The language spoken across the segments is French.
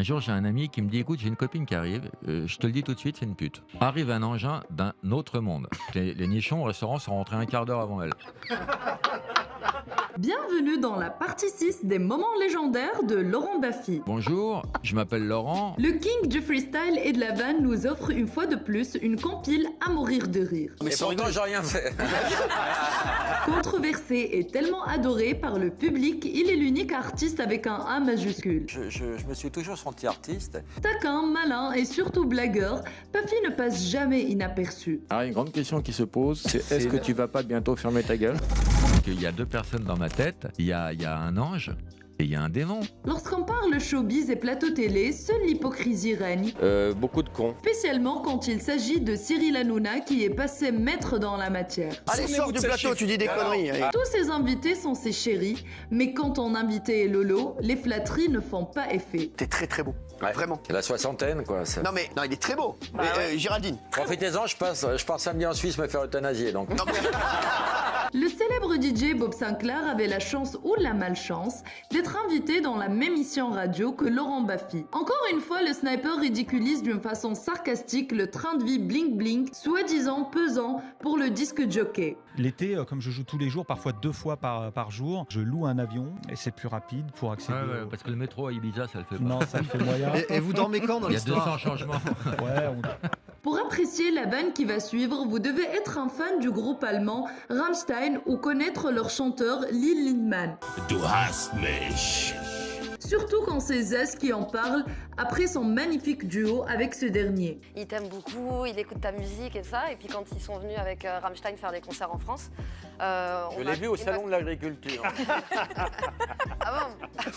Un jour, j'ai un ami qui me dit, écoute, j'ai une copine qui arrive, je te le dis tout de suite, c'est une pute. Arrive un engin d'un autre monde. Les nichons au restaurant sont rentrés un quart d'heure avant elle. Bienvenue dans la partie 6 des moments légendaires de Laurent Baffy. Bonjour, je m'appelle Laurent. Le king du freestyle et de la vanne nous offre une fois de plus une compile à mourir de rire. Mais pourtant, j'ai rien fait. Controversé et tellement adoré par le public, il est l'unique artiste avec un A majuscule. Je me suis toujours senti artiste. Taquin, malin et surtout blagueur, Baffy ne passe jamais inaperçu. Alors, une grande question qui se pose, c'est est-ce que tu vas pas bientôt fermer ta gueule ? Il y a deux personnes dans ma tête, il y a un ange et il y a un démon. Lorsqu'on parle showbiz et plateau télé, seule l'hypocrisie règne. Beaucoup de cons. Spécialement quand il s'agit de Cyril Hanouna qui est passé maître dans la matière. Allez, sors du plateau, tu dis des conneries. Allez. Tous ses invités sont ses chéris, mais quand ton invité est Lolo, les flatteries ne font pas effet. T'es très très beau. Ouais. Vraiment. C'est la soixantaine, quoi. Ça. Non, il est très beau. Géraldine. Profitez-en, je pars samedi en Suisse me faire euthanasier, donc. Non, mais... Le célèbre DJ Bob Sinclair avait la chance ou la malchance d'être invité dans la même émission radio que Laurent Baffy. Encore une fois, le sniper ridiculise d'une façon sarcastique le train de vie bling bling, soi-disant pesant pour le disque jockey. L'été, comme je joue tous les jours, parfois 2 fois par jour, je loue un avion et c'est plus rapide pour accéder. Ouais, parce que le métro à Ibiza, ça le fait pas. Non, ça le fait moyen. Et vous dormez quand dans Il y a l'histoire 200 changements. Ouais, Pour apprécier la vanne qui va suivre, vous devez être un fan du groupe allemand Rammstein ou connaître leur chanteur Lil Lindemann. Du hast mich. Surtout quand c'est Zaz qui en parle après son magnifique duo avec ce dernier. Il t'aime beaucoup, il écoute ta musique et ça. Et puis quand ils sont venus avec Rammstein faire des concerts en France, Je l'ai vu au salon de l'agriculture. Ah bon?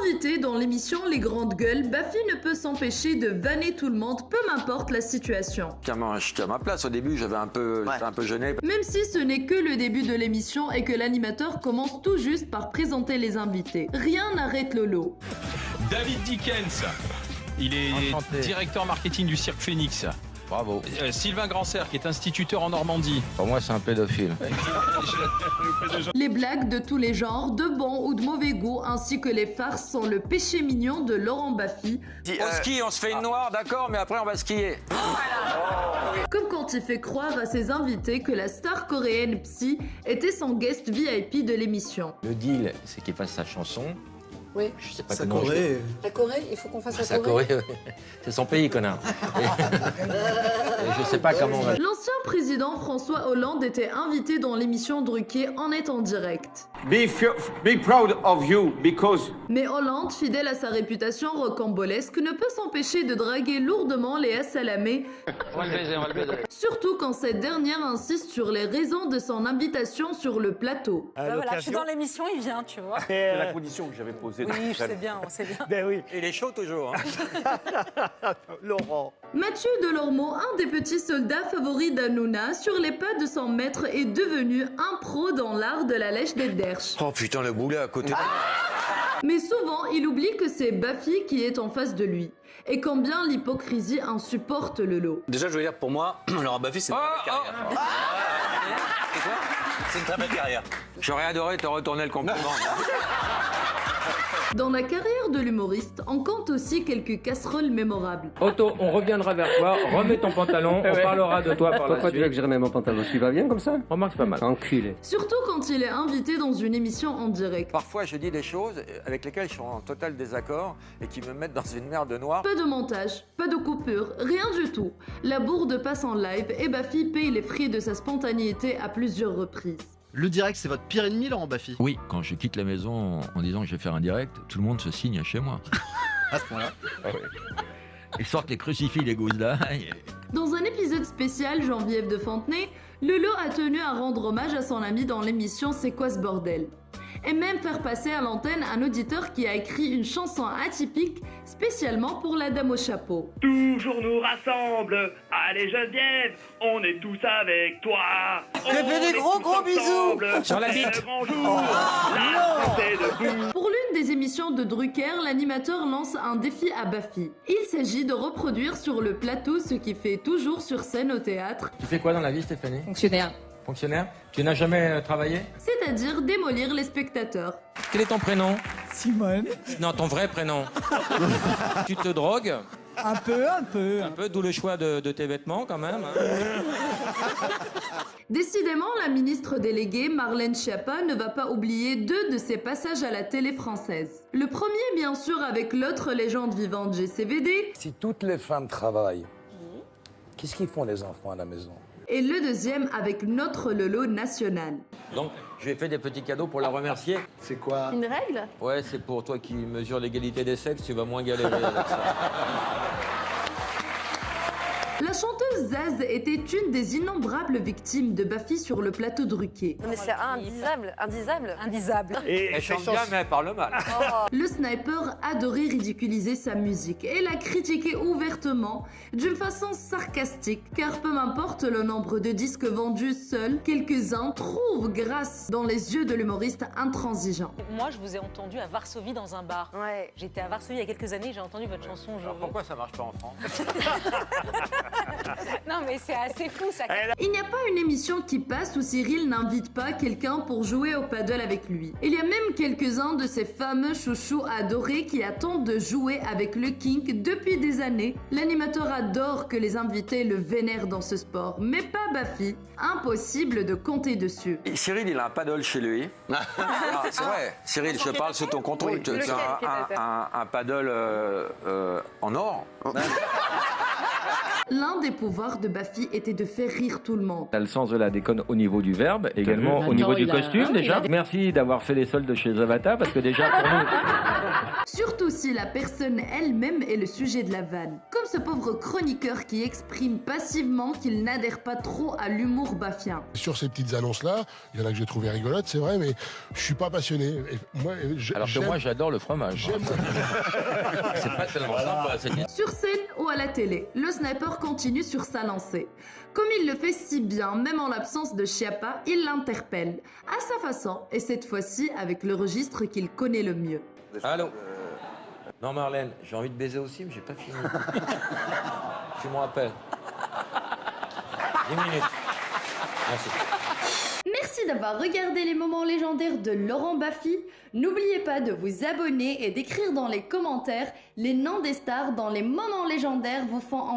Invité dans l'émission Les Grandes Gueules, Baffy ne peut s'empêcher de vanner tout le monde, peu m'importe la situation. Je tiens ma place. Au début, j'étais un peu gêné. Même si ce n'est que le début de l'émission et que l'animateur commence tout juste par présenter les invités. Rien n'arrête Lolo. David Dickens. Il est Enchanté. directeur marketing du Cirque Phoenix. Bravo. Sylvain Grandserre, qui est instituteur en Normandie. Pour moi, c'est un pédophile. Les blagues de tous les genres, de bon ou de mauvais goût, ainsi que les farces sont le péché mignon de Laurent Baffy. Au ski, on se fait une noire, d'accord, mais après, on va skier. Comme quand il fait croire à ses invités que la star coréenne Psy était son guest VIP de l'émission. Le deal, c'est qu'il fasse sa chanson. Oui. Je sais pas Ça comment. Corée. La Corée, il faut qu'on fasse La Corée, ouais. C'est son pays, connard. Et je sais pas comment on va. L'ancien président François Hollande était invité dans l'émission Drucker en étant direct. Be proud of you because Mais Hollande, fidèle à sa réputation rocambolesque, ne peut s'empêcher de draguer lourdement Léa Salamé, surtout quand cette dernière insiste sur les raisons de son invitation sur le plateau. Voilà, je suis dans l'émission, il vient, tu vois. c'est la condition que j'avais posée. Oui, je sais bien, on sait bien. Ben oui, Il est chaud toujours. Hein. Laurent. Mathieu Delormeau, un des petits soldats favoris d'Hanouna, sur les pas de son maître, est devenu un pro dans l'art de la lèche des derches. Oh putain, le boulet à côté. Mais souvent, il oublie que c'est Baffy qui est en face de lui. Et combien l'hypocrisie insupporte le lot. Déjà, je veux dire, pour moi, Laurent Baffy, c'est une très belle carrière. C'est quoi? C'est une très belle carrière. J'aurais adoré te retourner le compliment. Dans la carrière de l'humoriste, on compte aussi quelques casseroles mémorables. Otto, on reviendra vers toi. Remets ton pantalon. On parlera de toi par la suite. Pourquoi tu veux que je remette mon pantalon? Tu vas bien comme ça? Remarque, c'est pas mal. Enculé. Surtout quand il est invité dans une émission en direct. Parfois, je dis des choses avec lesquelles je suis en total désaccord et qui me mettent dans une merde noire. Pas de montage, pas de coupure, rien du tout. La bourde passe en live et Baffy paye les frais de sa spontanéité à plusieurs reprises. Le direct, c'est votre pire ennemi, Laurent Baffy. Oui, quand je quitte la maison en disant que je vais faire un direct, tout le monde se signe chez moi. À ce point-là. Ils sortent les crucifix, les gousses d'ail. Dans un épisode spécial Geneviève de Fontenay, Lolo a tenu à rendre hommage à son ami dans l'émission C'est quoi ce bordel? Et même faire passer à l'antenne un auditeur qui a écrit une chanson atypique spécialement pour la dame au chapeau. Toujours nous rassemble. Allez Geneviève, on est tous avec toi. Je fais des gros bisous. Sur la bite. Grand jour. La fête est debout. Pour l'une des émissions de Drucker, l'animateur lance un défi à Baffy. Il s'agit de reproduire sur le plateau ce qu'il fait toujours sur scène au théâtre, Tu fais quoi dans la vie, Stéphanie? Fonctionnaire. Fonctionnaire? Tu n'as jamais travaillé? c'est-à-dire démolir les spectateurs. Quel est ton prénom? Simone. Non, ton vrai prénom. Tu te drogues? Un peu. Un peu, d'où le choix de tes vêtements quand même. Hein. Décidément, la ministre déléguée Marlène Schiappa ne va pas oublier 2 de ses passages à la télé française. Le premier, bien sûr, avec l'autre légende vivante GCVD. Si toutes les femmes travaillent, qu'est-ce qu'ils font les enfants à la maison? Et le deuxième avec notre Lolo national. Donc, je lui ai fait des petits cadeaux pour la remercier. C'est quoi? Une règle? Ouais, c'est pour toi qui mesures l'égalité des sexes, tu vas moins galérer avec ça. La chanteuse Zaz était une des innombrables victimes de Buffy sur le plateau de Ruquier. Non mais c'est indisable. Et elle chante bien, mais elle parle mal. Le sniper adorait ridiculiser sa musique et la critiquer ouvertement, d'une façon sarcastique, car peu m'importe le nombre de disques vendus, seuls quelques-uns trouvent grâce dans les yeux de l'humoriste intransigeant. Moi, je vous ai entendu à Varsovie dans un bar. Ouais. J'étais à Varsovie il y a quelques années, j'ai entendu votre chanson. Alors pourquoi ça marche pas en France? Non, mais c'est assez fou, ça. Il n'y a pas une émission qui passe où Cyril n'invite pas quelqu'un pour jouer au paddle avec lui. Il y a même quelques-uns de ces fameux chouchous adorés qui attendent de jouer avec le kink depuis des années. L'animateur adore que les invités le vénèrent dans ce sport, mais pas Buffy. Impossible de compter dessus. Cyril, il a un paddle chez lui. C'est vrai. Cyril, je te parle sous ton contrôle. Oui, Tu as un paddle en or. L'un des pouvoirs de Buffy était de faire rire tout le monde. T'as le sens de la déconne au niveau du verbe, également au niveau du costume déjà. Merci d'avoir fait les soldes chez Zavata, parce que déjà pour nous... Surtout si la personne elle-même est le sujet de la vanne. Comme ce pauvre chroniqueur qui exprime passivement qu'il n'adhère pas trop à l'humour buffien. Sur ces petites annonces-là, il y en a que j'ai trouvé rigolotes, c'est vrai, mais je suis pas passionné. Et Alors que moi, j'adore le fromage. C'est pas tellement sympa. Sur scène ou à la télé, le sniper continue sur sa lancée. Comme il le fait si bien, même en l'absence de Schiappa, il l'interpelle, à sa façon, et cette fois-ci avec le registre qu'il connaît le mieux. Allô? Non, Marlène, j'ai envie de baiser aussi, mais j'ai pas fini. Tu me rappelles. 10 minutes. Merci. Merci d'avoir regardé les moments légendaires de Laurent Baffy. N'oubliez pas de vous abonner et d'écrire dans les commentaires les noms des stars dont les moments légendaires vous font envie.